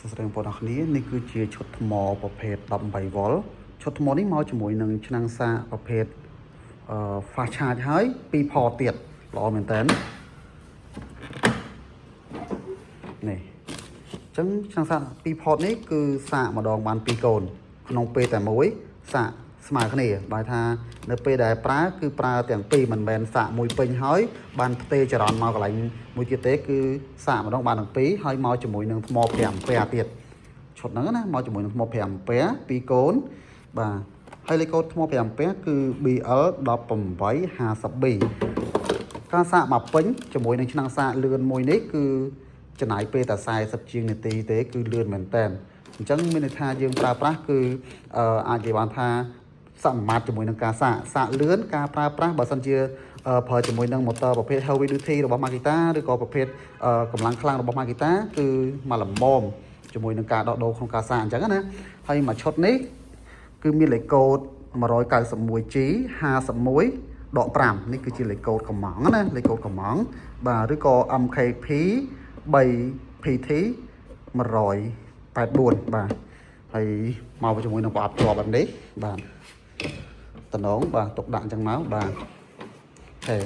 សួស្តីបងប្អូនអរគ្នានេះគឺជាឈុតថ្មប្រភេទ18 វ៉ុលឈុតថ្មនេះមកជាមួយនឹងឆ្នាំងសាកប្រភេទfast charge ហើយ2 port ទៀតល្អមែនតើនេះអញ្ចឹងឆ្នាំងសាក2 port នេះគឺសាកម្ដងបាន2កូនក្នុងពេលតែមួយសាកស្មើគ្នាបើថានៅពេលដែលប្រើគឺប្រើទាំងពីរមិនមែនសាកមួយពេញហើយបានផ្ទេរចរន្តមកកន្លែងមួយទៀតទេគឺសាកម្ដងបានទាំងពីរហើយមកជាមួយនឹងថ្ម5 ampere ទៀតឈុតហ្នឹងណាមកជាមួយនឹងថ្ម5 ampere 2កូនបាទហើយលេខកូដថ្ម5 ampere គឺ BL 1850B ការសាកមកពេញជាមួយនឹងឆ្នាំងសាកលឿនមួយនេះគឺចំណាយពេលតែ40ជាងនាទីទេគឺលឿនមែនតើអញ្ចឹងមានន័យថាយើងប្រើប្រាស់គឺអាចនិយាយបានថាសមត្ថជាមួយនឹងការសាកលឿនការប្រើប្រាស់បើសិនជាប្រើជាមួយនឹង motor ប្រភេទ heavy duty របស់ Makita ឬក៏ប្រភេទកម្លាំងខ្លាំងរបស់ Makita គឺមកល្មមជាមួយនឹងការដកដូរក្នុងការសាកអញ្ចឹងណាហើយមួយឈុតនេះគឺមានលេខកូដ 191G 51 ដក 5 នេះគឺជាលេខកូដកំងណាលេខកូដកំងបាទឬក៏ MKP 3PT 184បាទហើយមកជាមួយនឹងប្រអប់ជាប់បែបនេះបាទតំណងបាទទុកដាក់អញ្ចឹងមកបាទ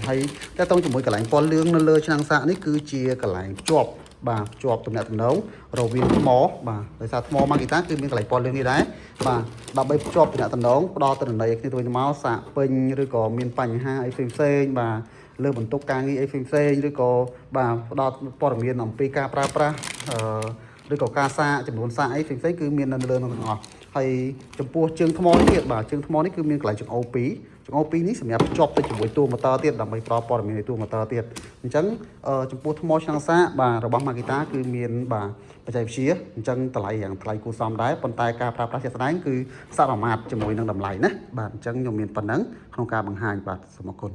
ហើយតើតោងជាមួយកន្លែងពណ៌លឿងនៅលើឆ្នាំងសាកនេះគឺជាកន្លែងជាប់បាទជាប់ទំនាក់ទំនងរវាងថ្មបាទដោយសារថ្ម Makita គឺមានកន្លែងពណ៌លឿងនេះដែរបាទដើម្បីភ្ជាប់ទំនាក់ទំនងផ្ដល់ទិន្នន័យគ្នាទៅវិញទៅមកសាកពេញឬក៏មានបញ្ហាអីផ្សេងៗបាទលើបន្ទុកការងារអីផ្សេងៗឬក៏បាទផ្ដល់ព័ត៌មានអំពីការប្រើប្រាស់ឬក៏ការសាកចំនួនសាកអីផ្សេងៗគឺមាននៅលើនោះទាំងអស់ហើយចំពោះជើងថ្មនេះទៀតបាទជើងថ្មនេះគឺមានកន្លែងចង្អុល2ចង្អុល2នេះសម្រាប់ភ្ជាប់ទៅជាមួយតួម៉ូទ័រទៀតដើម្បីផ្ដល់ព័ត៌មាននៃតួម៉ូទ័រទៀតអញ្ចឹងចំពោះថ្មឆ្នាំងសាកបាទរបស់ Makita គឺមានបាទបច្ចេកវិទ្យាអញ្ចឹងតម្លៃយ៉ាងថ្លៃគួរសមដែរប៉ុន្តែការប្រើប្រាស់ជាក់ស្ដែងគឺសមមាត្រជាមួយនឹងតម្លៃណាបាទអញ្ចឹងខ្ញុំមានប៉ុណ្ណឹងក្នុងការបង្ហាញបាទសូមអរគុណ